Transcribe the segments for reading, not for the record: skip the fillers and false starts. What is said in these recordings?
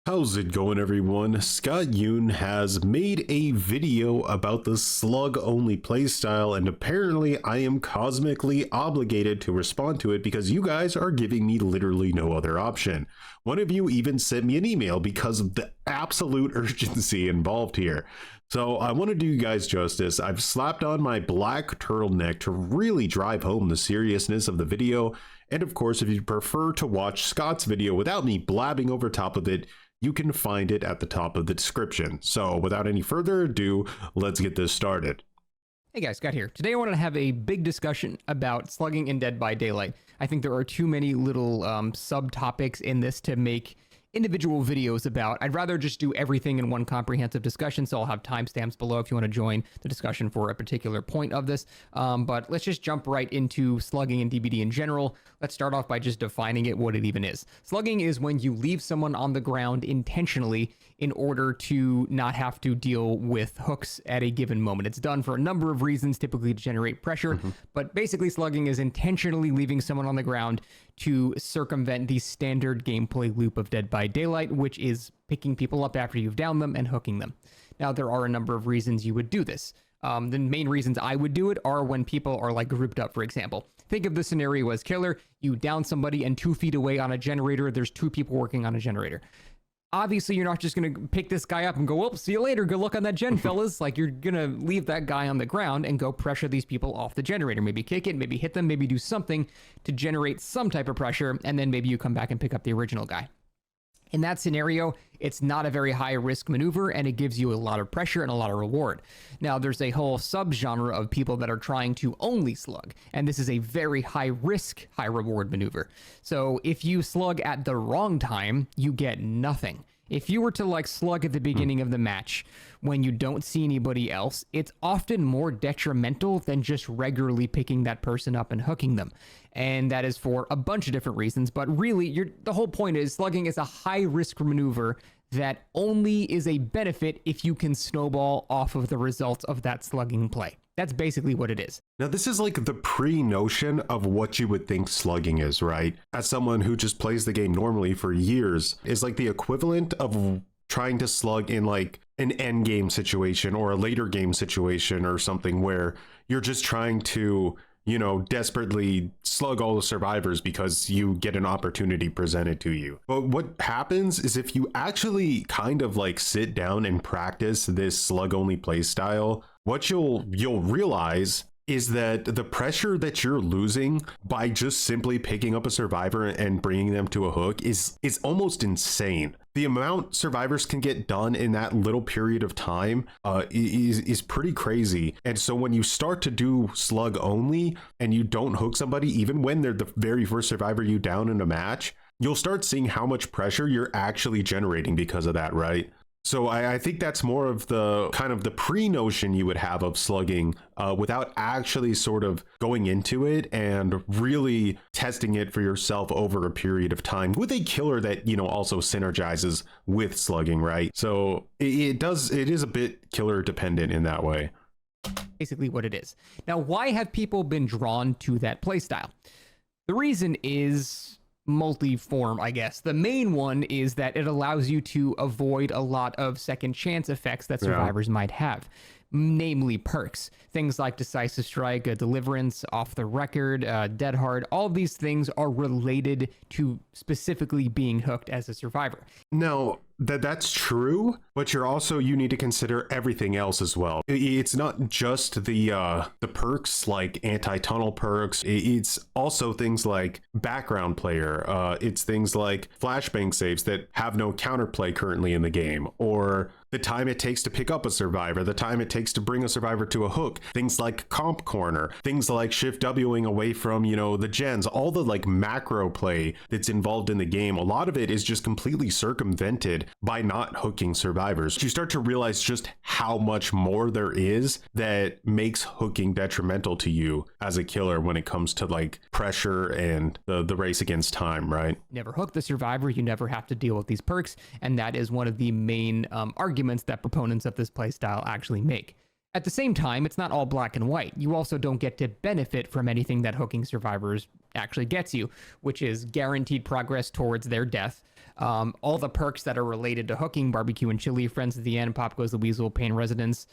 How's it going, everyone? Scott Yoon has made a video about the slug only playstyle, and apparently I am cosmically obligated to respond to it because you guys are giving me literally no other option. One of you even sent me an email because of the absolute urgency involved here. So I want to do you guys justice. I've slapped on my black turtleneck to really drive home the seriousness of the video. And of course, if you prefer to watch Scott's video without me blabbing over top of it, you can find it at the top of the description. So without any further ado, let's get this started. Hey guys, Scott here. Today I wanted to have a big discussion about slugging in Dead by Daylight. I think there are too many little subtopics in this to make individual videos about. I'd rather just do everything in one comprehensive discussion, so I'll have timestamps below if you want to join the discussion for a particular point of this. But let's just jump right into slugging in DBD in general. Let's start off by just defining it, what it even is. Slugging is when you leave someone on the ground intentionally in order to not have to deal with hooks at a given moment. It's done for a number of reasons, typically to generate pressure, but basically slugging is intentionally leaving someone on the ground to circumvent the standard gameplay loop of Dead by Daylight, which is picking people up after you've downed them and hooking them. Now, there are a number of reasons you would do this. The main reasons I would do it are when people are like grouped up, for example. Think of the scenario as killer, you down somebody and 2 feet away on a generator, there's 2 people working on a generator. Obviously, you're not just going to pick this guy up and go, well, see you later, good luck on that gen, fellas. Like, you're going to leave that guy on the ground and go pressure these people off the generator. Maybe kick it, maybe hit them, maybe do something to generate some type of pressure, and then maybe you come back and pick up the original guy. In that scenario, it's not a very high risk maneuver and it gives you a lot of pressure and a lot of reward. Now, there's a whole subgenre of people that are trying to only slug, and this is a very high risk, high reward maneuver. So if you slug at the wrong time, you get nothing. If you were to like slug at the beginning of the match when you don't see anybody else, it's often more detrimental than just regularly picking that person up and hooking them. And that is for a bunch of different reasons, but really the whole point is slugging is a high risk maneuver that only is a benefit if you can snowball off of the results of that slugging play. That's basically what it is. Now, this is like the pre-notion of what you would think slugging is, right? As someone who just plays the game normally for years, is like the equivalent of trying to slug in like an end game situation or a later game situation or something where you're just trying to, you know, desperately slug all the survivors because you get an opportunity presented to you. But what happens is if you actually kind of like sit down and practice this slug only play style, what you'll realize is that the pressure that you're losing by just simply picking up a survivor and bringing them to a hook is almost insane. The amount survivors can get done in that little period of time is pretty crazy. And so when you start to do slug only and you don't hook somebody, even when they're the very first survivor you down in a match, you'll start seeing how much pressure you're actually generating because of that, right? So I think that's more of the kind of the pre-notion you would have of slugging without actually sort of going into it and really testing it for yourself over a period of time with a killer that, you know, also synergizes with slugging, right? So it is a bit killer dependent in that way. Basically what it is. Now, why have people been drawn to that playstyle? The reason is multi-form, I guess. The main one is that it allows you to avoid a lot of second chance effects that survivors might have, namely perks. Things like Decisive Strike, Deliverance, Off the Record, Dead Hard, all of these things are related to specifically being hooked as a survivor. Now, that's true, but you need to consider everything else as well. It's not just the perks like anti-tunnel perks. It's also things like background player. It's things like flashbang saves that have no counterplay currently in the game, or the time it takes to pick up a survivor, the time it takes to bring a survivor to a hook, things like comp corner, things like shift Wing away from, you know, the gens, all the like macro play that's involved in the game. A lot of it is just completely circumvented by not hooking survivors. You start to realize just how much more there is that makes hooking detrimental to you as a killer when it comes to like pressure and the race against time, right? Never hook the survivor, you never have to deal with these perks, and that is one of the main arguments that proponents of this playstyle actually make. At the same time, it's not all black and white. You also don't get to benefit from anything that hooking survivors actually gets you, which is guaranteed progress towards their death, All the perks that are related to hooking, barbecue and chili, friends at the end, pop goes the weasel, pain residence,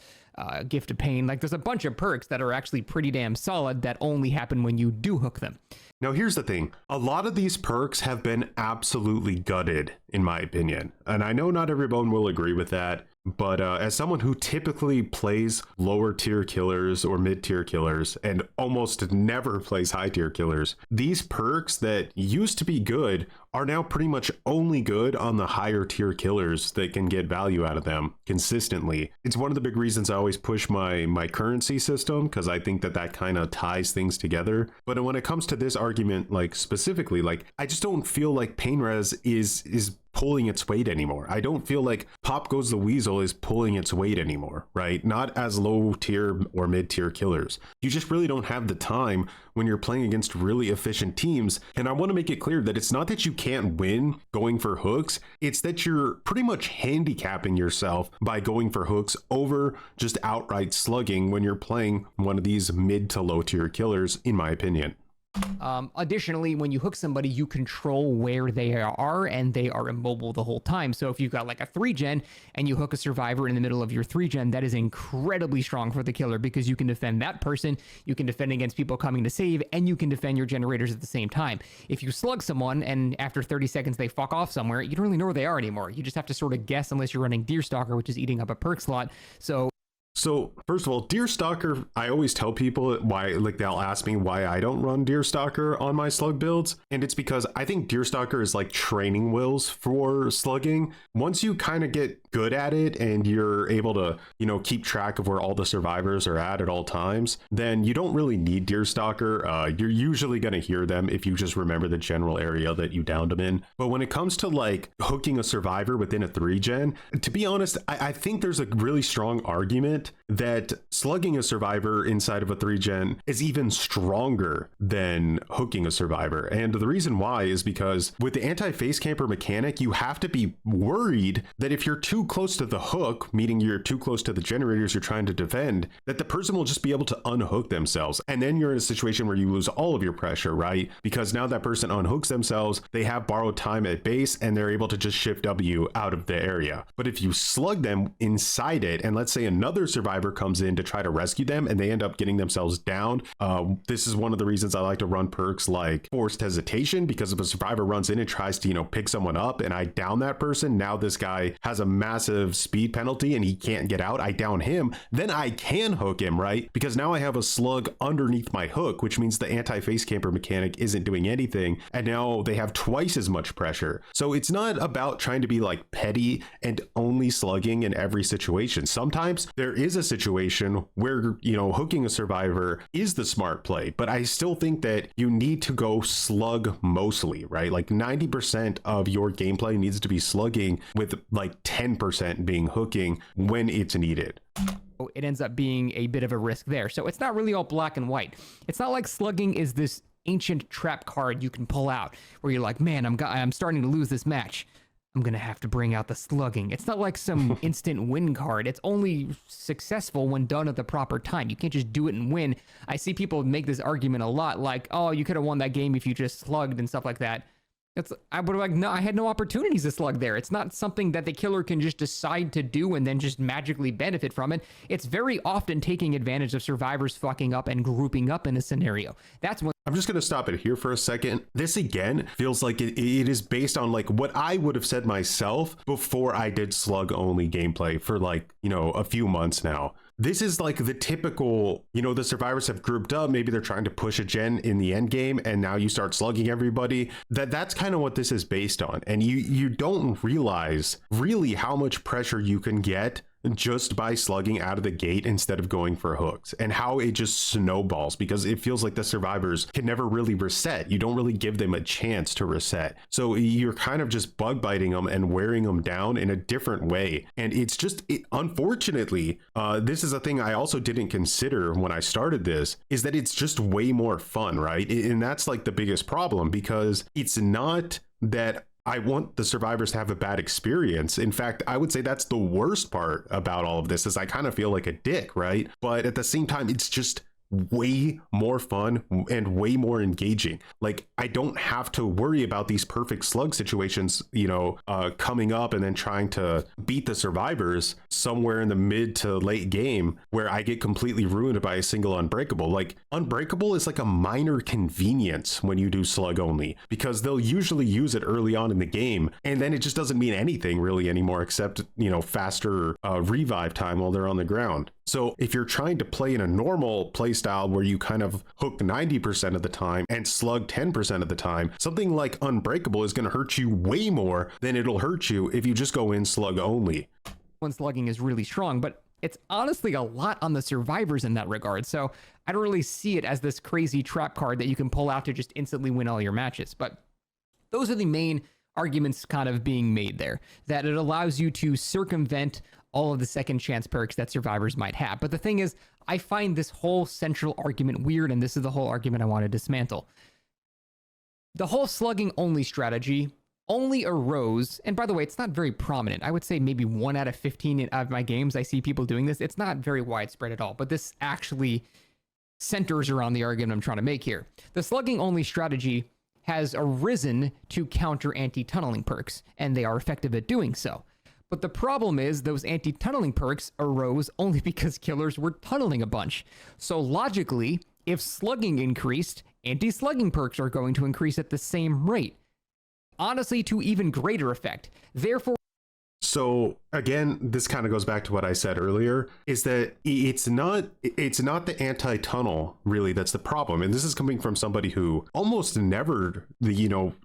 gift of pain. Like there's a bunch of perks that are actually pretty damn solid that only happen when you do hook them. Now, here's the thing. A lot of these perks have been absolutely gutted, in my opinion. And I know not everyone will agree with that. But as someone who typically plays lower tier killers or mid tier killers and almost never plays high tier killers, these perks that used to be good are now pretty much only good on the higher tier killers that can get value out of them consistently. It's one of the big reasons I always push my currency system, because I think that kind of ties things together. But when it comes to this argument, like specifically, like I just don't feel like pain res is pulling its weight anymore. I don't feel like Pop Goes the Weasel is pulling its weight anymore, right? Not as low tier or mid tier killers. You just really don't have the time when you're playing against really efficient teams. And I want to make it clear that it's not that you can't win going for hooks. It's that you're pretty much handicapping yourself by going for hooks over just outright slugging when you're playing one of these mid to low tier killers, in my opinion. Additionally, when you hook somebody, you control where they are and they are immobile the whole time. So if you've got like a 3-gen and you hook a survivor in the middle of your 3-gen, that is incredibly strong for the killer because you can defend that person, you can defend against people coming to save, and you can defend your generators at the same time. If you slug someone and after 30 seconds they fuck off somewhere, you don't really know where they are anymore. You just have to sort of guess unless you're running Deerstalker, which is eating up a perk slot. So first of all, Deerstalker, I always tell people why, like they'll ask me why I don't run Deerstalker on my slug builds. And it's because I think Deerstalker is like training wheels for slugging. Once you kind of get good at it and you're able to, keep track of where all the survivors are at all times, then you don't really need Deerstalker. You're usually going to hear them if you just remember the general area that you downed them in. But when it comes to like hooking a survivor within a 3-gen, to be honest, I think there's a really strong argument that slugging a survivor inside of a 3-gen is even stronger than hooking a survivor. And the reason why is because with the anti-face camper mechanic, you have to be worried that if you're too close to the hook, meaning you're too close to the generators you're trying to defend, that the person will just be able to unhook themselves. And then you're in a situation where you lose all of your pressure, right? Because now that person unhooks themselves, they have borrowed time at base and they're able to just shift W out of the area. But if you slug them inside it, and let's say another survivor comes in to try to rescue them and they end up getting themselves down, this is one of the reasons I like to run perks like forced hesitation, because if a survivor runs in and tries to pick someone up and I down that person, now this guy has a massive speed penalty and he can't get out, I down him, then I can hook him, right? Because now I have a slug underneath my hook, which means the anti-face camper mechanic isn't doing anything, and now they have twice as much pressure. So it's not about trying to be like petty and only slugging in every situation. Sometimes there is a situation where hooking a survivor is the smart play, but I still think that you need to go slug mostly, right? Like 90% of your gameplay needs to be slugging, with like 10% being hooking when it's needed. It ends up being a bit of a risk there. So it's not really all black and white. It's not like slugging is this ancient trap card you can pull out where you're like, man, I'm starting to lose this match, I'm going to have to bring out the slugging. It's not like some instant win card. It's only successful when done at the proper time. You can't just do it and win. I see people make this argument a lot, like, oh, you could have won that game if you just slugged and stuff like that. I would have no, I had no opportunities to slug there. It's not something that the killer can just decide to do and then just magically benefit from it. It's very often taking advantage of survivors fucking up and grouping up in a scenario. That's when I'm just going to stop it here for a second. This again feels like it is based on like what I would have said myself before I did slug only gameplay for like, a few months now. This is like the typical, the survivors have grouped up. Maybe they're trying to push a gen in the end game and now you start slugging everybody. That's kind of what this is based on. And you don't realize really how much pressure you can get just by slugging out of the gate instead of going for hooks, and how it just snowballs because it feels like the survivors can never really reset. You don't really give them a chance to reset. So you're kind of just bug biting them and wearing them down in a different way. And it's just, unfortunately, this is a thing I also didn't consider when I started this, is that it's just way more fun, right? And that's like the biggest problem, because it's not that I want the survivors to have a bad experience. In fact, I would say that's the worst part about all of this, is I kind of feel like a dick, right? But at the same time, it's just way more fun and way more engaging. Like, I don't have to worry about these perfect slug situations, coming up and then trying to beat the survivors somewhere in the mid to late game where I get completely ruined by a single unbreakable. Like, unbreakable is like a minor convenience when you do slug only, because they'll usually use it early on in the game, and then it just doesn't mean anything really anymore except, faster revive time while they're on the ground. So if you're trying to play in a normal playstyle where you kind of hook 90% of the time and slug 10% of the time, something like Unbreakable is going to hurt you way more than it'll hurt you if you just go in slug only. When slugging is really strong, but it's honestly a lot on the survivors in that regard. So I don't really see it as this crazy trap card that you can pull out to just instantly win all your matches. But those are the main arguments kind of being made there, that it allows you to circumvent all of the second chance perks that survivors might have. But the thing is, I find this whole central argument weird, and this is the whole argument I want to dismantle. The whole slugging only strategy only arose, and by the way, it's not very prominent. I would say maybe 1 out of 15 of my games I see people doing this. It's not very widespread at all, but this actually centers around the argument I'm trying to make here. The slugging only strategy has arisen to counter anti-tunneling perks, and they are effective at doing so. But the problem is those anti-tunneling perks arose only because killers were tunneling a bunch. So logically, if slugging increased, anti-slugging perks are going to increase at the same rate. Honestly, to even greater effect. Therefore, so again, this kind of goes back to what I said earlier, is that it's not the anti-tunnel really that's the problem. And this is coming from somebody who almost never,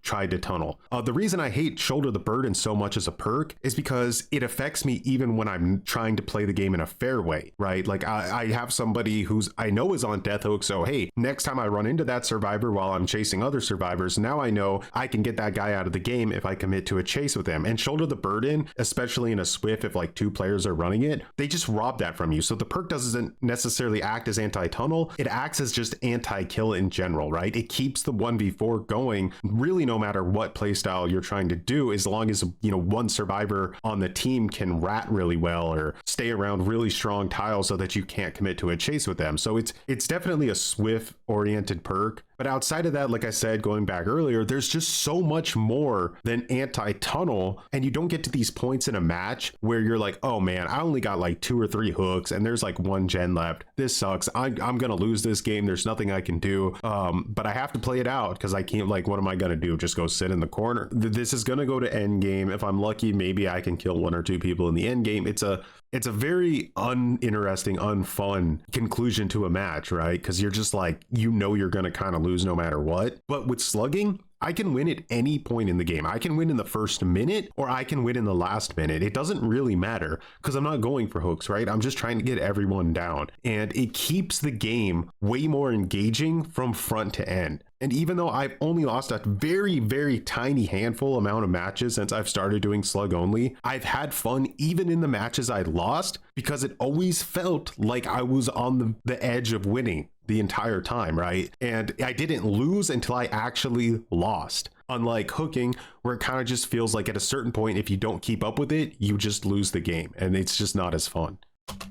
tried to tunnel. The reason I hate Shoulder the Burden so much as a perk is because it affects me even when I'm trying to play the game in a fair way, right? Like I have somebody who's I know is on death hook. So, hey, next time I run into that survivor while I'm chasing other survivors, now I know I can get that guy out of the game if I commit to a chase with him. And Shoulder the Burden, especially in a Swift, if like 2 players are running it, they just rob that from you. So the perk doesn't necessarily act as anti-tunnel. It acts as just anti-kill in general, right? It keeps the 1v4 going really no matter what playstyle you're trying to do, as long as, one survivor on the team can rat really well or stay around really strong tiles so that you can't commit to a chase with them. So it's definitely a Swift oriented perk. But outside of that, like I said, going back earlier, there's just so much more than anti-tunnel. And you don't get to these points in a match where you're like, oh man, I only got like 2 or 3 hooks and there's like 1 gen left. This sucks. I'm going to lose this game. There's nothing I can do. But I have to play it out because I can't, like, what am I going to do? Just go sit in the corner? This is going to go to end game. If I'm lucky, maybe I can kill 1 or 2 people in the end game. It's a very uninteresting, unfun conclusion to a match, right? Because you're just like, you're going to kind of lose no matter what. But with slugging, I can win at any point in the game. I can win in the first minute or I can win in the last minute. It doesn't really matter because I'm not going for hooks, right? I'm just trying to get everyone down. And it keeps the game way more engaging from front to end. And even though I've only lost a very, very tiny handful amount of matches since I've started doing slug only, I've had fun even in the matches I lost because it always felt like I was on the edge of winning the entire time, right? And I didn't lose until I actually lost. Unlike hooking, where it kind of just feels like at a certain point, if you don't keep up with it, you just lose the game and it's just not as fun.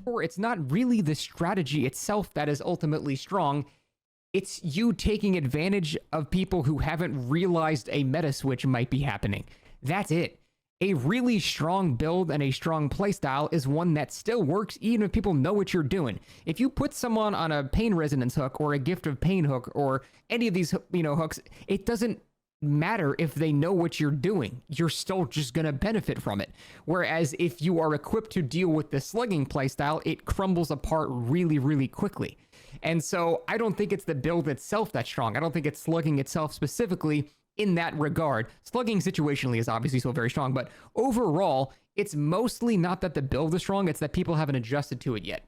or it's not really the strategy itself that is ultimately strong. It's you taking advantage of people who haven't realized a meta switch might be happening. That's it. A really strong build and a strong playstyle is one that still works even if people know what you're doing. If you put someone on a pain resonance hook or a gift of pain hook or any of these, hooks, it doesn't matter if they know what you're doing. You're still just going to benefit from it. Whereas if you are equipped to deal with the slugging playstyle, it crumbles apart really, really quickly. And so I don't think it's the build itself that's strong. I don't think it's slugging itself specifically in that regard. Slugging situationally is obviously still very strong, but overall, it's mostly not that the build is strong, it's that people haven't adjusted to it yet.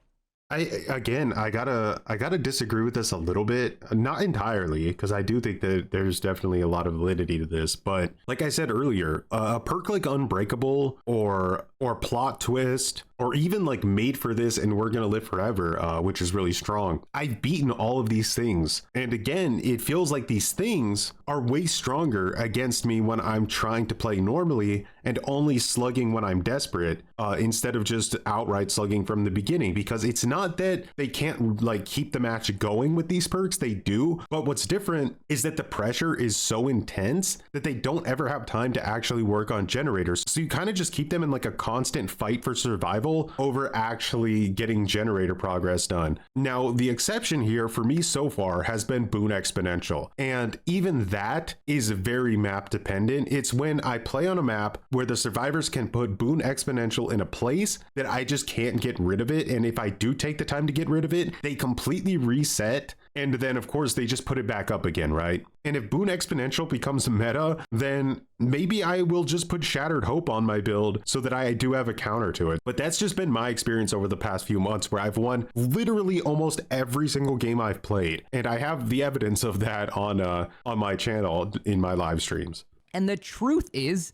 I gotta disagree with this a little bit, not entirely, because I do think that there's definitely a lot of validity to this. But like I said earlier, a perk like Unbreakable or Plot Twist or even like Made for This and We're Gonna Live Forever, which is really strong. I've beaten all of these things. And again, it feels like these things are way stronger against me when I'm trying to play normally and only slugging when I'm desperate, instead of just outright slugging from the beginning. Because it's not that they can't like keep the match going with these perks, they do. But what's different is that the pressure is so intense that they don't ever have time to actually work on generators. So you kind of just keep them in like a constant fight for survival over actually getting generator progress done. Now, the exception here for me so far has been Boon Exponential. And even that is very map dependent. It's when I play on a map where the survivors can put Boon Exponential in a place that I just can't get rid of it. And if I do take the time to get rid of it, they completely reset. And then, of course, they just put it back up again, right? And if Boon Exponential becomes meta, then maybe I will just put Shattered Hope on my build so that I do have a counter to it. But that's just been my experience over the past few months, where I've won literally almost every single game I've played. And I have the evidence of that on my channel in my live streams. And the truth is,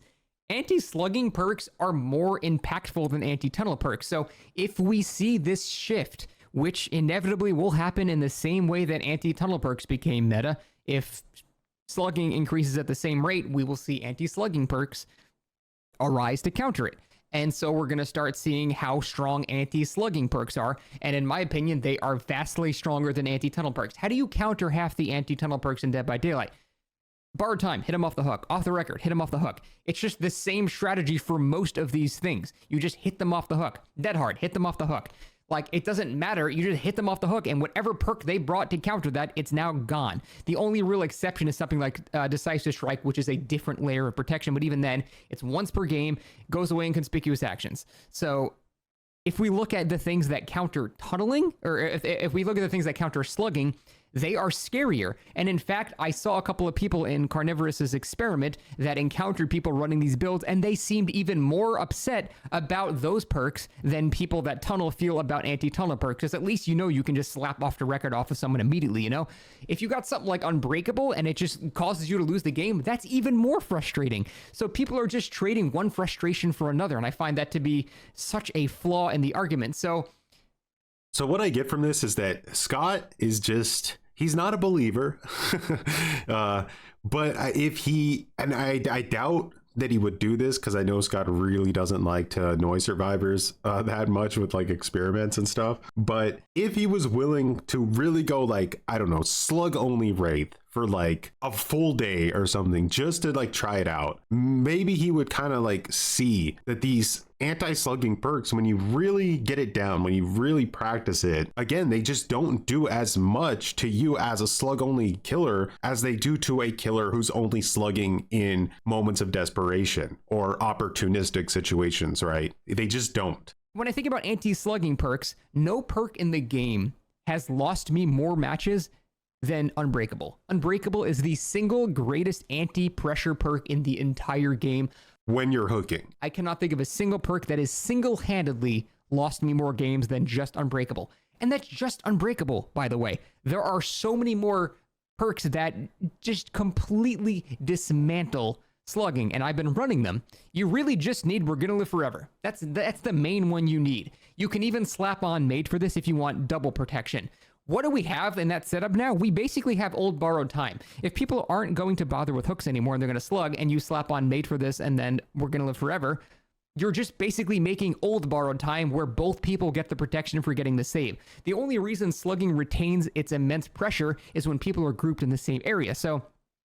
anti-slugging perks are more impactful than anti-tunnel perks. So if we see this shift, which inevitably will happen in the same way that anti-tunnel perks became meta, if slugging increases at the same rate, we will see anti-slugging perks arise to counter it. And so we're going to start seeing how strong anti-slugging perks are. And in my opinion, they are vastly stronger than anti-tunnel perks. How do you counter half the anti-tunnel perks in Dead by Daylight? Borrowed time, hit him off the hook. Off the record, hit him off the hook. It's just the same strategy for most of these things. You just hit them off the hook. Dead hard, hit them off the hook. Like, it doesn't matter. You just hit them off the hook, and whatever perk they brought to counter that, it's now gone. The only real exception is something like Decisive Strike, which is a different layer of protection. But even then, it's once per game, goes away in conspicuous actions. So if we look at the things that counter tunneling, or if we look at the things that counter slugging, they are scarier. And in fact, I saw a couple of people in Carnivorous's experiment that encountered people running these builds, and they seemed even more upset about those perks than people that tunnel feel about anti-tunnel perks, because at least you know you can just slap off the record off of someone immediately, you know? If you got something like Unbreakable and it just causes you to lose the game, that's even more frustrating. So people are just trading one frustration for another, and I find that to be such a flaw in the argument. So what I get from this is that Scott is just... he's not a believer, but if he, and I doubt that he would do this, because I know Scott really doesn't like to annoy survivors that much with like experiments and stuff. But if he was willing to really go like, I don't know, slug only Wraith for like a full day or something, just to like try it out, maybe he would kind of like see that these anti-slugging perks, when you really get it down, when you really practice it, again, they just don't do as much to you as a slug only killer as they do to a killer who's only slugging in moments of desperation or opportunistic situations, right? They just don't. When I think about anti-slugging perks, no perk in the game has lost me more matches than Unbreakable. Unbreakable is the single greatest anti-pressure perk in the entire game. When you're hooking, I cannot think of a single perk that has single-handedly lost me more games than just Unbreakable. And that's just Unbreakable, by the way. There are so many more perks that just completely dismantle slugging, and I've been running them. You really just need We're Gonna Live Forever. That's the main one you need. You can even slap on Made for This if you want double protection. What do we have in that setup now? We basically have old borrowed time. If people aren't going to bother with hooks anymore and they're going to slug, and you slap on Made for This and then We're Gonna Live Forever, you're just basically making old borrowed time where both people get the protection for getting the save. The only reason slugging retains its immense pressure is when people are grouped in the same area. So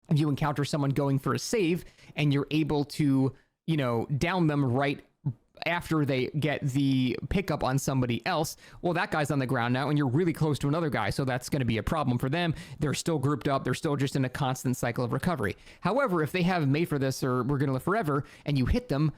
if you encounter someone going for a save and you're able to, you know, down them right after they get the pickup on somebody else, well, that guy's on the ground now and you're really close to another guy, so that's going to be a problem for them. They're still grouped up. They're still just in a constant cycle of recovery. However, if they have Made for This or We're Gonna Live Forever and you hit them,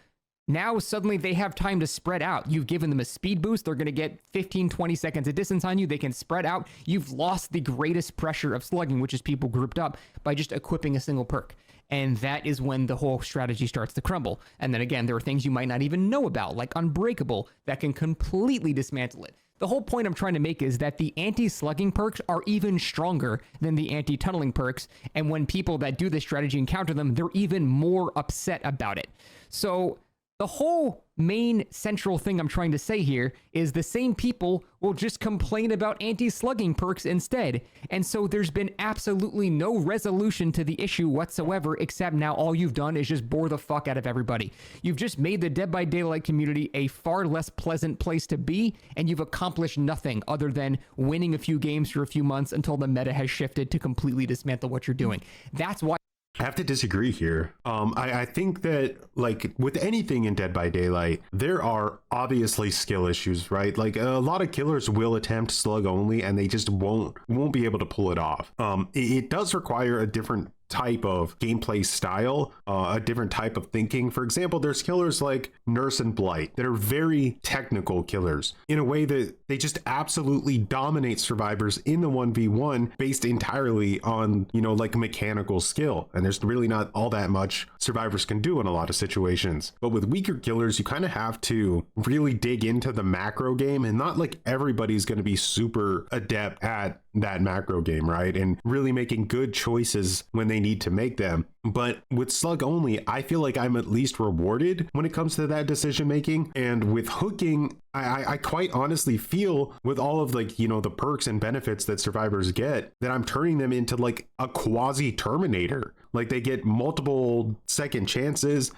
now suddenly they have time to spread out. You've given them a speed boost. They're going to get 15, 20 seconds of distance on you. They can spread out. You've lost the greatest pressure of slugging, which is people grouped up, by just equipping a single perk. And that is when the whole strategy starts to crumble. And then again, there are things you might not even know about, like Unbreakable, that can completely dismantle it. The whole point I'm trying to make is that the anti-slugging perks are even stronger than the anti-tunneling perks. And when people that do this strategy encounter them, they're even more upset about it. So The whole main central thing I'm trying to say here is the same people will just complain about anti-slugging perks instead. And so there's been absolutely no resolution to the issue whatsoever, except now all you've done is just bore the fuck out of everybody. You've just made the Dead by Daylight community a far less pleasant place to be, and you've accomplished nothing other than winning a few games for a few months until the meta has shifted to completely dismantle what you're doing. That's why I have to disagree here. I think that, like, with anything in Dead by Daylight, there are obviously skill issues, right? Like, a lot of killers will attempt slug only, and they just won't be able to pull it off. It does require a different type of gameplay style, a different type of thinking. For example, there's killers like Nurse and Blight that are very technical killers in a way that they just absolutely dominate survivors in the 1v1 based entirely on, you know, like mechanical skill. And there's really not all that much survivors can do in a lot of situations. But with weaker killers, you kind of have to really dig into the macro game, and not like everybody's going to be super adept at that macro game, right? And really making good choices when they need to make them. But with slug only, I feel like I'm at least rewarded when it comes to that decision making. And with hooking, I quite honestly feel, with all of, like, you know, the perks and benefits that survivors get, that I'm turning them into like a quasi Terminator. Like, they get multiple second chances.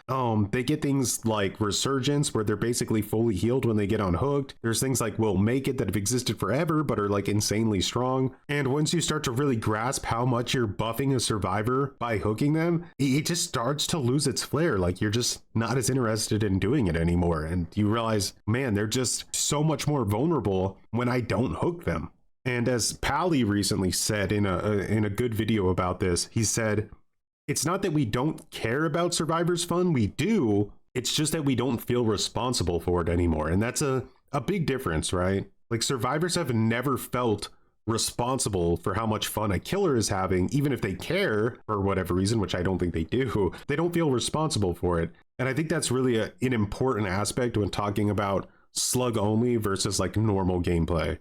They get things like resurgence, where they're basically fully healed when they get unhooked. There's things like Will Make It that have existed forever but are like insanely strong. And once you start to really grasp how much you're buffing a survivor by hooking them, it just starts to lose its flair. Like, you're just not as interested in doing it anymore, and you realize, man, they're just so much more vulnerable when I don't hook them. And as Pally recently said in a good video about this, he said, it's not that we don't care about survivors fun, we do, it's just that we don't feel responsible for it anymore. And that's a big difference, right? Like, survivors have never felt responsible for how much fun a killer is having, even if they care for whatever reason, which I don't think they do. They don't feel responsible for it. And I think that's really an important aspect when talking about slug only versus like normal gameplay.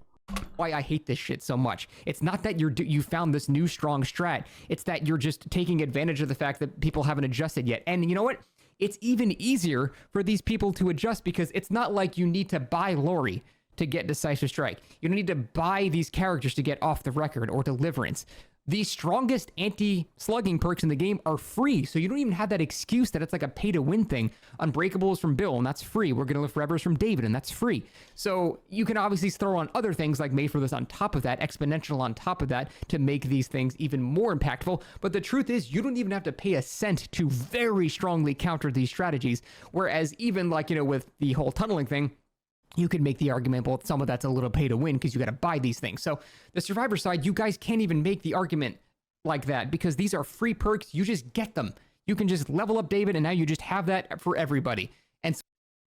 Why I hate this shit so much. It's not that you found this new strong strat. It's that you're just taking advantage of the fact that people haven't adjusted yet. And you know what? It's even easier for these people to adjust, because it's not like you need to buy Lori to get Decisive Strike. You don't need to buy these characters to get Off the Record or Deliverance. The strongest anti-slugging perks in the game are free, so you don't even have that excuse that it's like a pay-to-win thing. Unbreakable is from Bill, and that's free. We're Gonna Live Forever is from David, and that's free. So you can obviously throw on other things like Made for This on top of that, Exponential on top of that, to make these things even more impactful. But the truth is, you don't even have to pay a cent to very strongly counter these strategies. Whereas even, like, you know, with the whole tunneling thing, you could make the argument, well, some of that's a little pay to win because you got to buy these things. So the survivor side, you guys can't even make the argument like that, because these are free perks. You just get them. You can just level up David, and now you just have that for everybody. And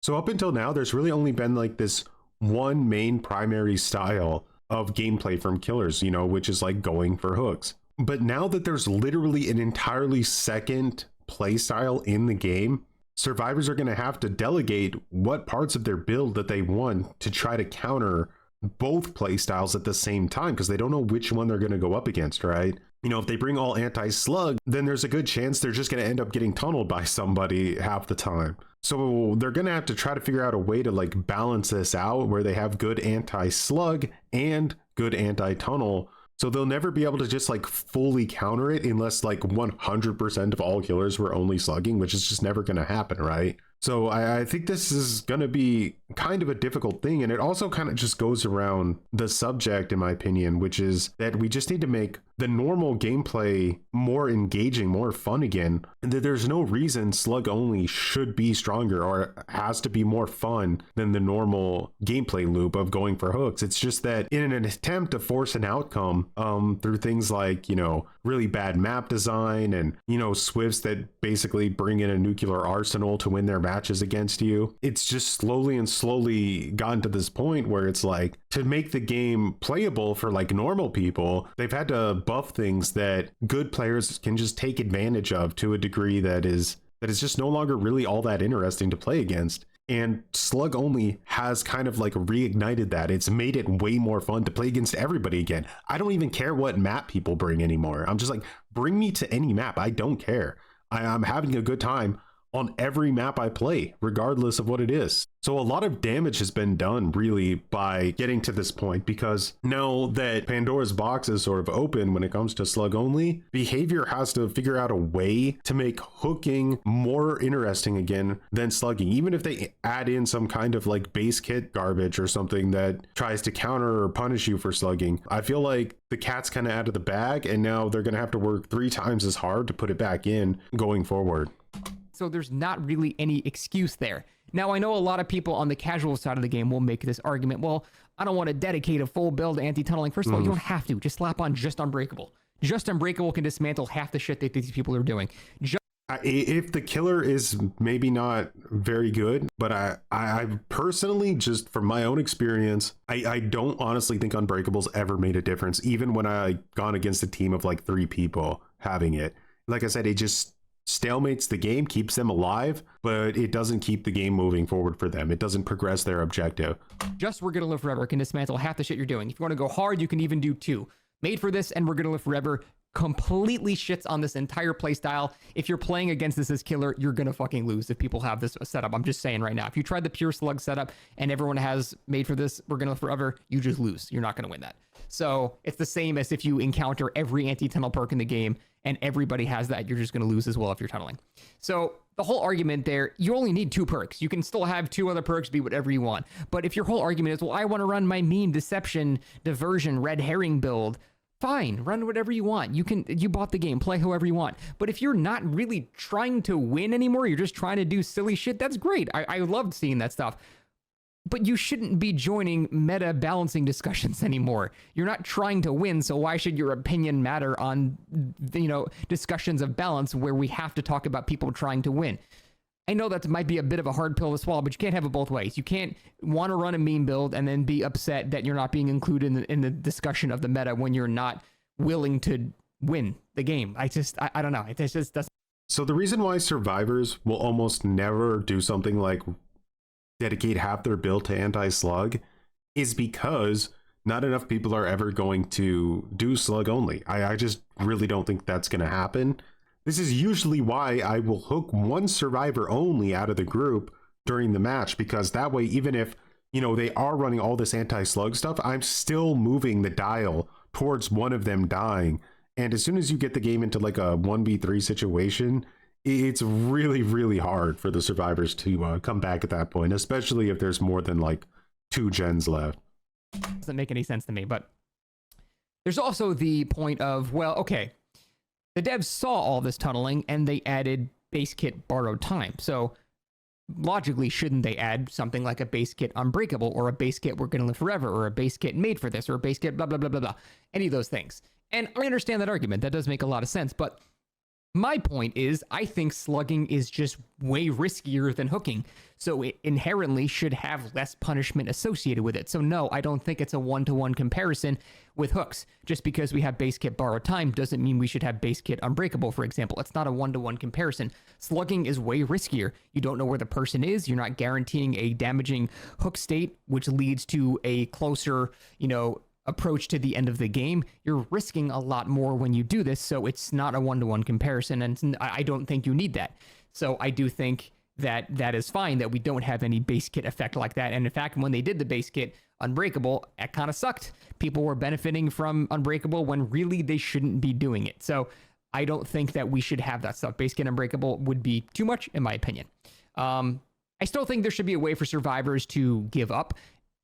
so up until now, there's really only been like this one main primary style of gameplay from killers, you know, which is like going for hooks. But now that there's literally an entirely second play style in the game, survivors are going to have to delegate what parts of their build that they want to try to counter both play styles at the same time, because they don't know which one they're going to go up against, right? You know, if they bring all anti-slug, then there's a good chance they're just going to end up getting tunneled by somebody half the time. So they're going to have to try to figure out a way to like balance this out, where they have good anti-slug and good anti-tunnel. So they'll never be able to just like fully counter it unless like 100% of all killers were only slugging, which is just never going to happen, right? So I think this is going to be kind of a difficult thing. And it also kind of just goes around the subject, in my opinion, which is that we just need to make the normal gameplay more engaging, more fun again. And that there's no reason slug only should be stronger or has to be more fun than the normal gameplay loop of going for hooks. It's just that in an attempt to force an outcome through things like, you know, really bad map design and, you know, Swifts that basically bring in a nuclear arsenal to win their matches against you, it's just slowly gotten to this point where it's like, to make the game playable for like normal people, they've had to buff things that good players can just take advantage of to a degree that is just no longer really all that interesting to play against. And slug only has kind of like reignited that. It's made it way more fun to play against everybody again. I don't even care what map people bring anymore. I'm just like, bring me to any map. I don't care. I'm having a good time on every map I play, regardless of what it is. So a lot of damage has been done really by getting to this point, because now that Pandora's box is sort of open when it comes to slug only, behavior has to figure out a way to make hooking more interesting again than slugging, even if they add in some kind of like base kit garbage or something that tries to counter or punish you for slugging. I feel like the cat's kind of out of the bag, and now they're going to have to work 3 times as hard to put it back in going forward. So there's not really any excuse there. Now, I know a lot of people on the casual side of the game will make this argument, well, I don't want to dedicate a full build to anti-tunneling. First of all, you don't have to. Just slap on Just Unbreakable. Just Unbreakable can dismantle half the shit that these people are doing. If the killer is maybe not very good, but I personally, just from my own experience, I don't honestly think Unbreakable's ever made a difference, even when I gone against a team of like 3 people having it. Like I said, it just stalemates the game, keeps them alive, but it doesn't keep the game moving forward for them. It doesn't progress their objective. Just We're Gonna Live Forever can dismantle half the shit you're doing. If you want to go hard, you can even do 2. Made for This and We're Gonna Live Forever completely shits on this entire playstyle. If you're playing against this as killer, you're gonna fucking lose if people have this setup. I'm just saying right now. If you tried the pure slug setup and everyone has Made for This, We're Gonna Live Forever, you just lose. You're not gonna win that. So it's the same as if you encounter every anti-tunnel perk in the game and everybody has that, you're just going to lose as well if you're tunneling. So the whole argument there, you only need 2 perks. You can still have 2 other perks, be whatever you want. But if your whole argument is, well, I want to run my meme, deception, diversion, red herring build, fine, run whatever you want. You bought the game, play however you want. But if you're not really trying to win anymore, you're just trying to do silly shit, that's great. I loved seeing that stuff. But you shouldn't be joining meta balancing discussions anymore. You're not trying to win, so why should your opinion matter on, discussions of balance where we have to talk about people trying to win? I know that might be a bit of a hard pill to swallow, but you can't have it both ways. You can't want to run a meme build and then be upset that you're not being included in the discussion of the meta when you're not willing to win the game. I don't know. It just doesn't. So the reason why survivors will almost never do something like dedicate half their build to anti-slug is because not enough people are ever going to do slug only. I just really don't think that's going to happen. This is usually why I will hook one survivor only out of the group during the match, because that way, even if, they are running all this anti-slug stuff, I'm still moving the dial towards one of them dying. And as soon as you get the game into like a 1v3 situation, it's really, really hard for the survivors to come back at that point, especially if there's more than like 2 gens left. Doesn't make any sense to me. But there's also the point of, well, okay, the devs saw all this tunneling and they added base kit borrowed time. So logically, shouldn't they add something like a base kit Unbreakable, or a base kit We're Gonna Live Forever, or a base kit Made for This, or a base kit blah, blah, blah, blah, blah. Any of those things. And I understand that argument. That does make a lot of sense. But my point is, I think slugging is just way riskier than hooking, so it inherently should have less punishment associated with it. So no, I don't think it's a one-to-one comparison with hooks. Just because we have base kit borrowed time doesn't mean we should have base kit Unbreakable, for example. It's not a one-to-one comparison. Slugging is way riskier. You don't know where the person is. You're not guaranteeing a damaging hook state, which leads to a closer, approach to the end of the game. You're risking a lot more when you do this, so it's not a one-to-one comparison, and I don't think you need that. So I do think that is fine that we don't have any base kit effect like that. And in fact, when they did the base kit Unbreakable, it kind of sucked. People were benefiting from Unbreakable when really they shouldn't be doing it. So I don't think that we should have that stuff. Base kit Unbreakable would be too much, in my opinion. I still think there should be a way for survivors to give up,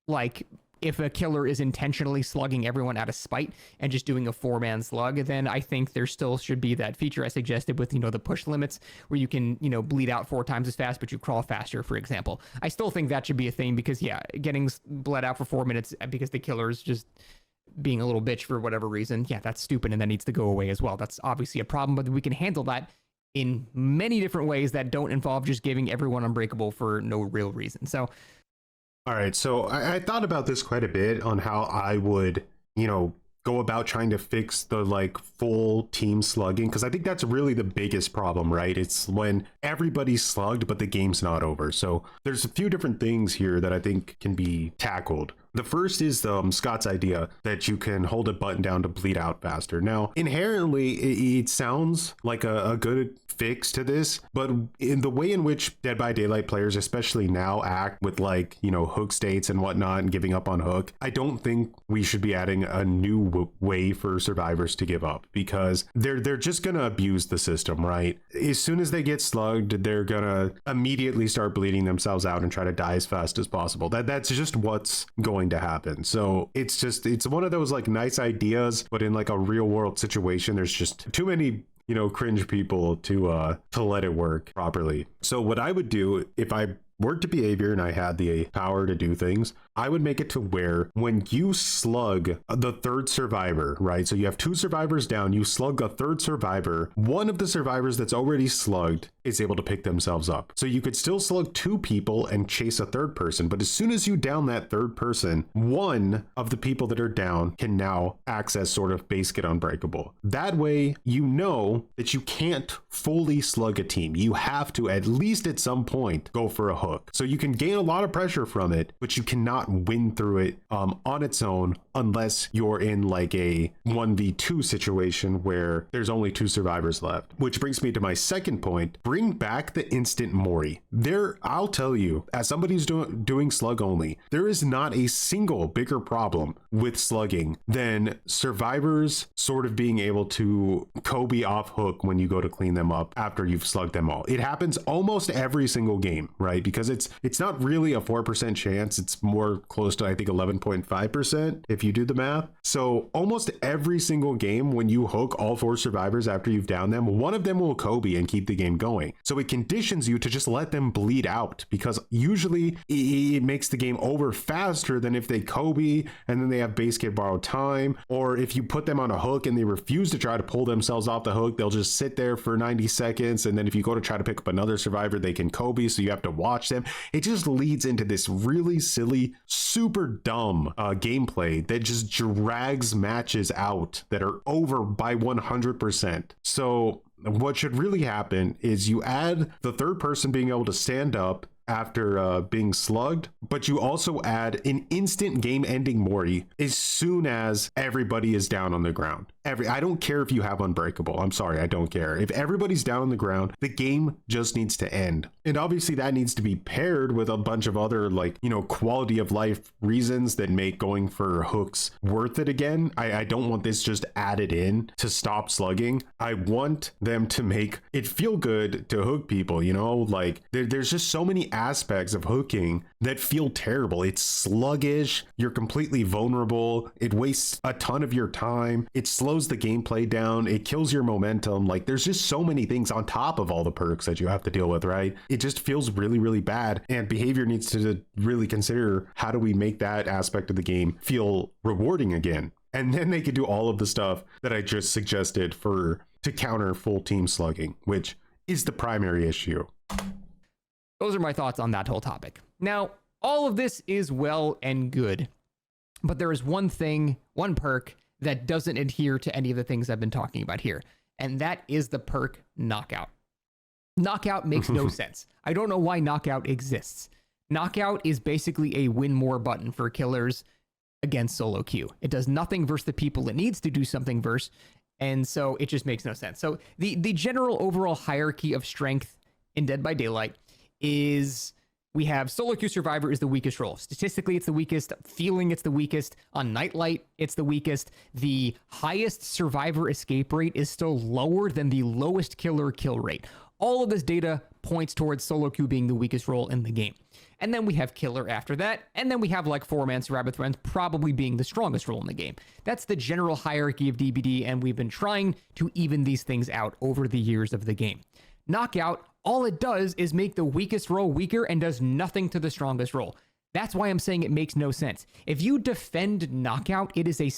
like if a killer is intentionally slugging everyone out of spite and just doing a 4-man slug, then I think there still should be that feature I suggested with, the push limits where you can, bleed out 4 times as fast, but you crawl faster, for example. I still think that should be a thing because, yeah, getting bled out for 4 minutes because the killer is just being a little bitch for whatever reason, yeah, that's stupid and that needs to go away as well. That's obviously a problem, but we can handle that in many different ways that don't involve just giving everyone Unbreakable for no real reason. So, all right, so I thought about this quite a bit on how I would, go about trying to fix the like full team slugging, because I think that's really the biggest problem, right? It's when everybody's slugged, but the game's not over. So there's a few different things here that I think can be tackled. The first is Scott's idea that you can hold a button down to bleed out faster. Now, inherently, it sounds like a good fix to this, but in the way in which Dead by Daylight players, especially now, act with like, hook states and whatnot and giving up on hook, I don't think we should be adding a new way for survivors to give up, because they're just gonna abuse the system, right? As soon as they get slugged, they're gonna immediately start bleeding themselves out and try to die as fast as possible. That's just what's going to happen. So it's one of those like nice ideas, but in like a real world situation, there's just too many cringe people to let it work properly. So what I would do if I worked a behavior and I had the power to do things, I would make it to where when you slug the third survivor, right? So you have 2 survivors down, you slug a third survivor, one of the survivors that's already slugged is able to pick themselves up. So you could still slug 2 people and chase a third person, but as soon as you down that third person, one of the people that are down can now access sort of base get unbreakable. That way, that you can't fully slug a team. You have to, at least at some point, go for a hook. So you can gain a lot of pressure from it, but you cannot win through it on its own unless you're in like a 1v2 situation where there's only 2 survivors left. Which brings me to my second point. Bring back the instant Mori. I'll tell you, as somebody who's doing slug only, there is not a single bigger problem with slugging than survivors sort of being able to Kobe off hook when you go to clean them up after you've slugged them all. It happens almost every single game, right? Because it's not really a 4% chance. It's more close to, I think, 11.5% if you do the math. So almost every single game, when you hook all 4 survivors after you've downed them, one of them will Kobe and keep the game going. So it conditions you to just let them bleed out, because usually it makes the game over faster than if they Kobe and then they have base kit borrowed time, or if you put them on a hook and they refuse to try to pull themselves off the hook, they'll just sit there for 90 seconds, and then if you go to try to pick up another survivor, they can Kobe, so you have to watch them. It just leads into this really silly, super dumb gameplay that just drags matches out that are over by 100%. So what should really happen is you add the third person being able to stand up after being slugged, but you also add an instant game ending Mori as soon as everybody is down on the ground. I don't care if you have unbreakable. I'm sorry, I don't care. If everybody's down on the ground, the game just needs to end. And obviously that needs to be paired with a bunch of other quality of life reasons that make going for hooks worth it again. I don't want this just added in to stop slugging. I want them to make it feel good to hook people, there's just so many aspects of hooking that feel terrible. It's sluggish, you're completely vulnerable, it wastes a ton of your time, it slows the gameplay down, it kills your momentum. There's just so many things on top of all the perks that you have to deal with, right? It just feels really, really bad, and behavior needs to really consider, how do we make that aspect of the game feel rewarding again? And then they could do all of the stuff that I just suggested to counter full team slugging, which is the primary issue. Those are my thoughts on that whole topic. Now, all of this is well and good, but there is one perk that doesn't adhere to any of the things I've been talking about here, and that is the perk Knockout. Knockout makes no sense. I don't know why Knockout exists. Knockout is basically a win more button for killers against solo queue. It does nothing versus the people it needs to do something versus, and so it just makes no sense. So the general overall hierarchy of strength in Dead by Daylight is we have solo queue survivor is the weakest role. Statistically, it's the weakest. Feeling, it's the weakest. On Nightlight, it's the weakest. The highest survivor escape rate is still lower than the lowest killer kill rate. All of this data points towards solo queue being the weakest role in the game. And then we have killer after that. And then we have 4-man survivor threats probably being the strongest role in the game. That's the general hierarchy of DBD, and we've been trying to even these things out over the years of the game. Knockout, all it does is make the weakest role weaker and does nothing to the strongest role. That's why I'm saying it makes no sense. If you defend Knockout, it is a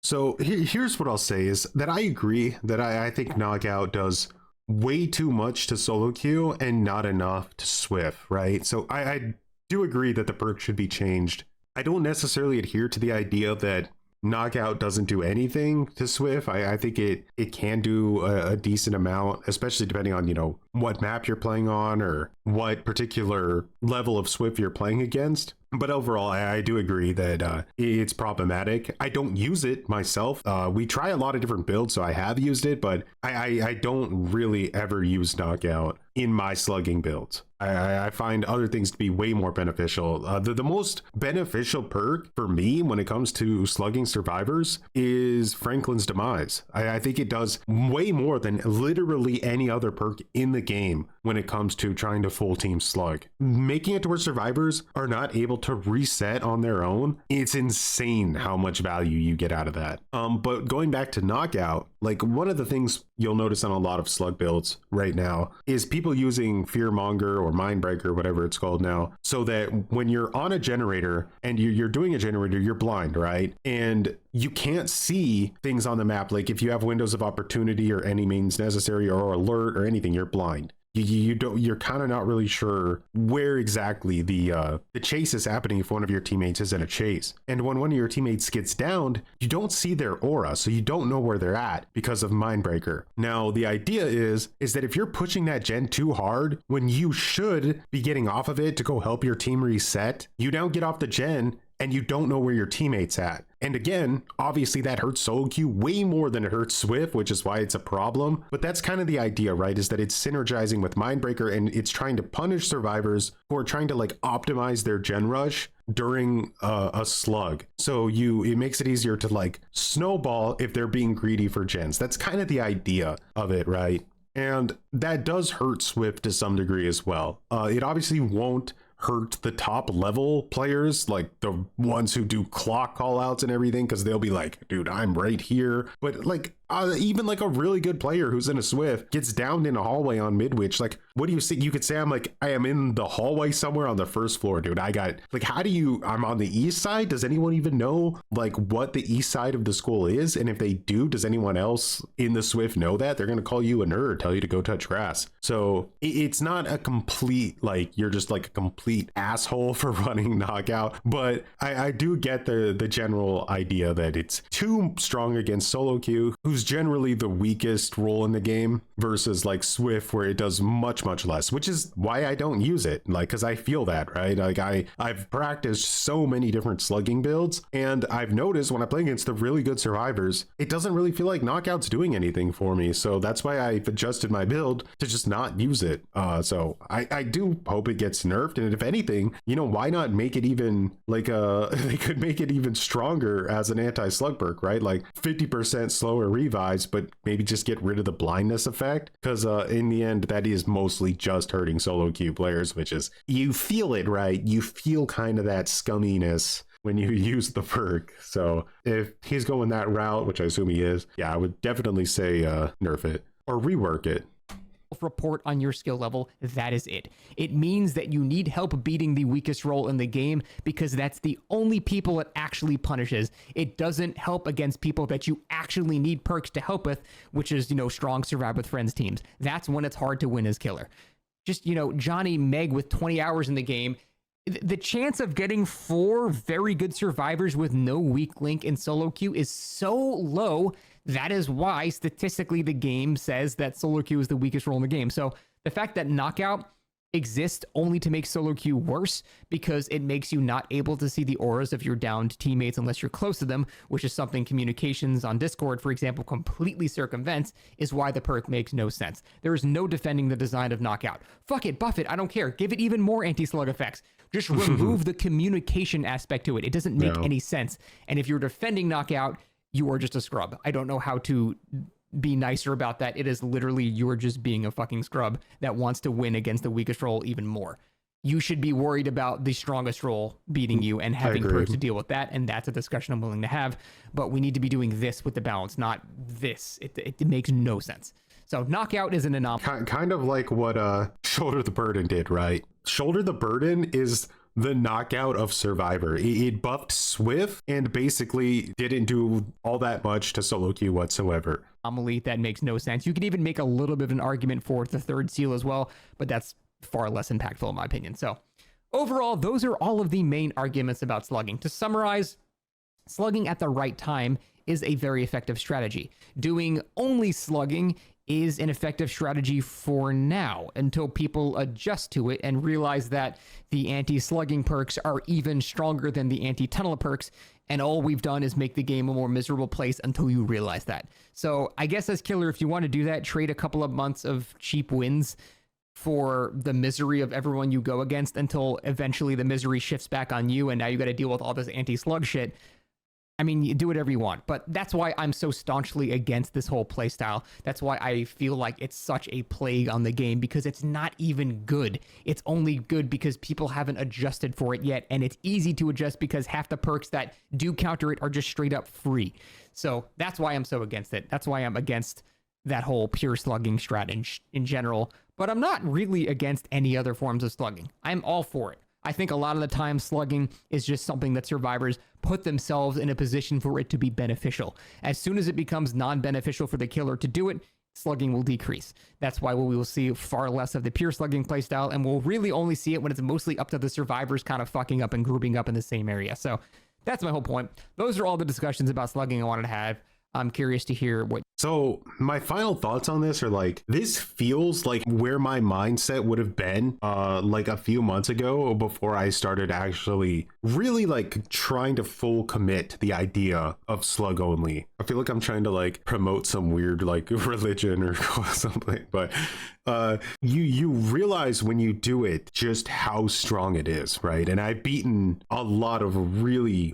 So here's what I'll say is that I agree that I think Knockout does way too much to solo queue and not enough to Swift, right? So I do agree that the perk should be changed. I don't necessarily adhere to the idea that Knockout doesn't do anything to Swift. I think it can do a decent amount, especially depending on, what map you're playing on or what particular level of Swift you're playing against. But overall, I do agree that it's problematic. I don't use it myself. We try a lot of different builds, so I have used it, but I don't really ever use knockout in my slugging builds. I find other things to be way more beneficial. The most beneficial perk for me when it comes to slugging survivors is Franklin's Demise. I think it does way more than literally any other perk in the game when it comes to trying to full team slug. Making it to where survivors are not able to reset on their own, it's insane how much value you get out of that. But going back to knockout, like one of the things you'll notice on a lot of slug builds right now is people using Fearmonger or Mindbreaker, whatever it's called now, so that when you're on a generator and you're doing a generator, you're blind, right? And you can't see things on the map. Like if you have windows of opportunity or any means necessary or alert or anything, you're blind. You're kind of not really sure where exactly the chase is happening if one of your teammates is in a chase. And when one of your teammates gets downed, you don't see their aura, so you don't know where they're at because of Mindbreaker. Now, the idea is that if you're pushing that gen too hard, when you should be getting off of it to go help your team reset, you now get off the gen and you don't know where your teammate's at. And again, obviously that hurts solo queue way more than it hurts Swift, which is why it's a problem. But that's kind of the idea, right? Is that it's synergizing with Mindbreaker and it's trying to punish survivors who are trying to like optimize their gen rush during a slug. So it makes it easier to like snowball if they're being greedy for gens. That's kind of the idea of it, right? And that does hurt Swift to some degree as well. It obviously won't hurt the top level players, like the ones who do clock call outs and everything, because they'll be like, dude, I'm right here. But like even like a really good player who's in a Swift gets downed in a hallway on Midwich. Like, what do you say? You could say I'm like, I am in the hallway somewhere on the first floor, dude. I got like, I'm on the east side. Does anyone even know like what the east side of the school is? And if they do, does anyone else in the Swift know that? They're going to call you a nerd, tell you to go touch grass. So it's not a complete, like, you're just like a complete asshole for running knockout. But I do get the general idea that it's too strong against solo queue, who's generally the weakest role in the game, versus like Swift, where it does much less, which is why I don't use it. Like, because I feel that, right? Like I've practiced so many different slugging builds, and I've noticed when I play against the really good survivors, it doesn't really feel like knockout's doing anything for me. So that's why I've adjusted my build to just not use it. So I do hope it gets nerfed, and if anything, why not make it even like they could make it even stronger as an anti-slug perk, right? Like 50% slower revives, but maybe just get rid of the blindness effect, because in the end that is mostly just hurting solo queue players, which is, you feel it, right? You feel kind of that scumminess when you use the perk. So if he's going that route, which I assume he is, yeah, I would definitely say nerf it or rework it. Report on your skill level, that is it. It means that you need help beating the weakest role in the game, because that's the only people it actually punishes. It doesn't help against people that you actually need perks to help with, which is, strong survive with friends teams. That's when it's hard to win as killer. Just, Johnny Meg with 20 hours in the game, the chance of getting 4 very good survivors with no weak link in solo queue is so low. That is why statistically the game says that solo queue is the weakest role in the game. So the fact that knockout exists only to make solo queue worse, because it makes you not able to see the auras of your downed teammates unless you're close to them, which is something communications on Discord, for example, completely circumvents, is why the perk makes no sense. There is no defending the design of knockout. Fuck it, buff it, I don't care. Give it even more anti-slug effects. Just remove the communication aspect to it. It doesn't make any sense. And if you're defending knockout, you are just a scrub. I don't know how to be nicer about that. It is literally, you're just being a fucking scrub that wants to win against the weakest role even more. You should be worried about the strongest role beating you and having perks to deal with that, and that's a discussion I'm willing to have. But we need to be doing this with the balance, not this. It makes no sense. So knockout is an anomaly. Kind of like what Shoulder the Burden did, right? Shoulder the Burden is the knockout of Survivor. It buffed Swift and basically didn't do all that much to solo queue whatsoever. Anomaly that makes no sense. You could even make a little bit of an argument for the third seal as well, but that's far less impactful in my opinion. So overall, those are all of the main arguments about slugging. To summarize, slugging at the right time is a very effective strategy. Doing only slugging is an effective strategy for now until people adjust to it and realize that the anti-slugging perks are even stronger than the anti-tunnel perks, and all we've done is make the game a more miserable place until you realize that. So I guess as killer, if you want to do that, trade a couple of months of cheap wins for the misery of everyone you go against until eventually the misery shifts back on you and now you got to deal with all this anti-slug shit. I mean, you do whatever you want, but that's why I'm so staunchly against this whole playstyle. That's why I feel like it's such a plague on the game, because it's not even good. It's only good because people haven't adjusted for it yet, and it's easy to adjust because half the perks that do counter it are just straight up free. So that's why I'm so against it. That's why I'm against that whole pure slugging strat in general, but I'm not really against any other forms of slugging. I'm all for it. I think a lot of the time slugging is just something that survivors put themselves in a position for it to be beneficial. As soon as it becomes non-beneficial for the killer to do it, slugging will decrease. That's why we will see far less of the pure slugging playstyle, and we'll really only see it when it's mostly up to the survivors kind of fucking up and grouping up in the same area. So that's my whole point. Those are all the discussions about slugging I wanted to have. I'm curious to hear what. So my final thoughts on this are like, this feels like where my mindset would have been like a few months ago before I started actually really like trying to full commit to the idea of slug only. I feel like I'm trying to like promote some weird like religion or something, but you realize when you do it just how strong it is, right? And I've beaten a lot of really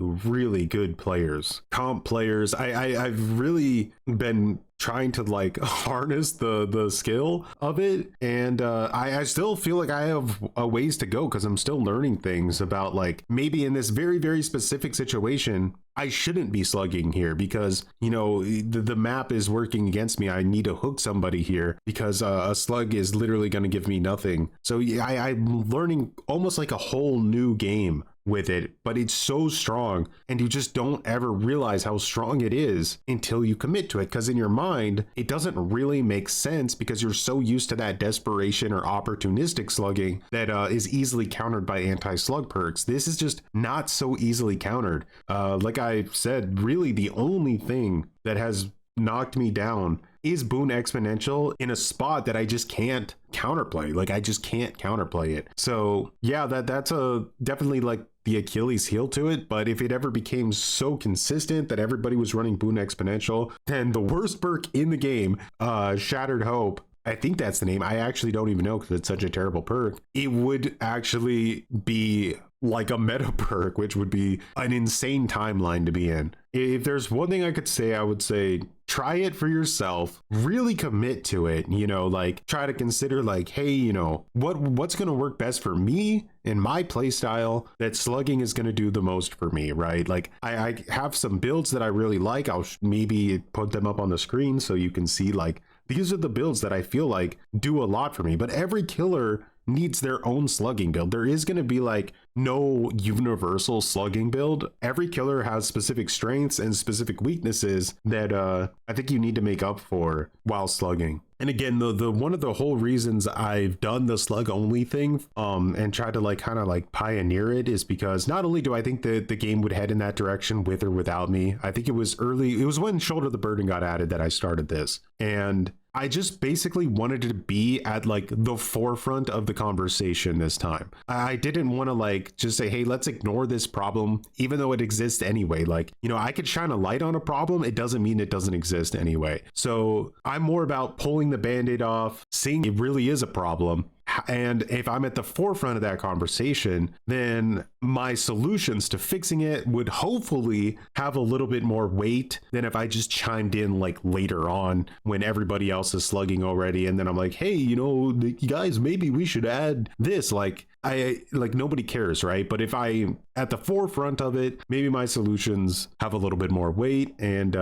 good players, comp players. I've really been trying to like harness the skill of it, and I still feel like I have a ways to go because I'm still learning things about like maybe in this very specific situation I shouldn't be slugging here because, you know, the map is working against me. I need to hook somebody here because a slug is literally going to give me nothing. So I'm learning almost like a whole new game with it, but it's so strong and you just don't ever realize how strong it is until you commit to it, because in your mind it doesn't really make sense because you're so used to that desperation or opportunistic slugging that is easily countered by anti-slug perks. This is just not so easily countered. Like I said, really the only thing that has knocked me down is boon exponential in a spot that I just can't counterplay. Like I just can't counterplay it. So yeah, that's a definitely like the Achilles heel to it. But if it ever became so consistent that everybody was running boon exponential, then the worst perk in the game, Shattered Hope, I think that's the name. I actually don't even know because it's such a terrible perk. It would actually be like a meta perk, which would be an insane timeline to be in. If there's one thing I could say, I would say try it for yourself, really commit to it, you know, like try to consider like, hey, you know, what's going to work best for me and my play style that slugging is going to do the most for me, right? Like I have some builds that I really like. I'll maybe put them up on the screen so you can see like, these are the builds that I feel like do a lot for me, but every killer needs their own slugging build. There is going to be like no universal slugging build. Every killer has specific strengths and specific weaknesses that I think you need to make up for while slugging. And again, the one of the whole reasons I've done the slug only thing and tried to like kind of like pioneer it is because not only do I think that the game would head in that direction with or without me, I think it was when Shoulder the Burden got added that I started this. And I just basically wanted to be at like the forefront of the conversation this time. I didn't want to like just say, hey, let's ignore this problem, even though it exists anyway. Like, you know, I could shine a light on a problem. It doesn't mean it doesn't exist anyway. So I'm more about pulling the band-aid off, seeing it really is a problem. And if I'm at the forefront of that conversation, then my solutions to fixing it would hopefully have a little bit more weight than if I just chimed in like later on when everybody else is slugging already. And then I'm like, hey, you know, guys, maybe we should add this. Like nobody cares, right? But if I'm at the forefront of it, maybe my solutions have a little bit more weight and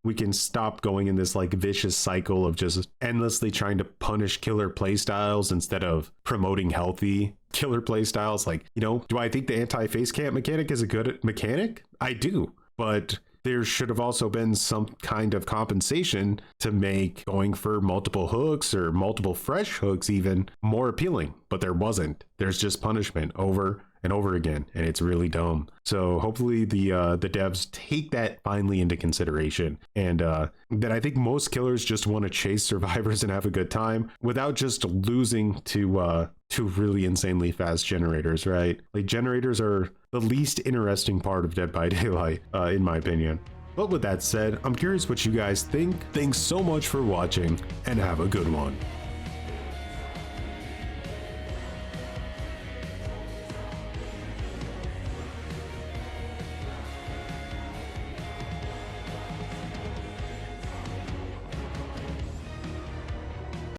we can stop going in this like vicious cycle of just endlessly trying to punish killer playstyles instead of promoting healthy killer playstyles. Like, you know, do I think the anti-face camp mechanic is a good mechanic? I do, but there should have also been some kind of compensation to make going for multiple hooks or multiple fresh hooks even more appealing, but there wasn't. There's just punishment over and over again, and it's really dumb. So hopefully the devs take that finally into consideration, and that I think most killers just want to chase survivors and have a good time without just losing to really insanely fast generators, right? Like, generators are the least interesting part of Dead by Daylight, in my opinion. But with that said, I'm curious what you guys think. Thanks so much for watching, and have a good one.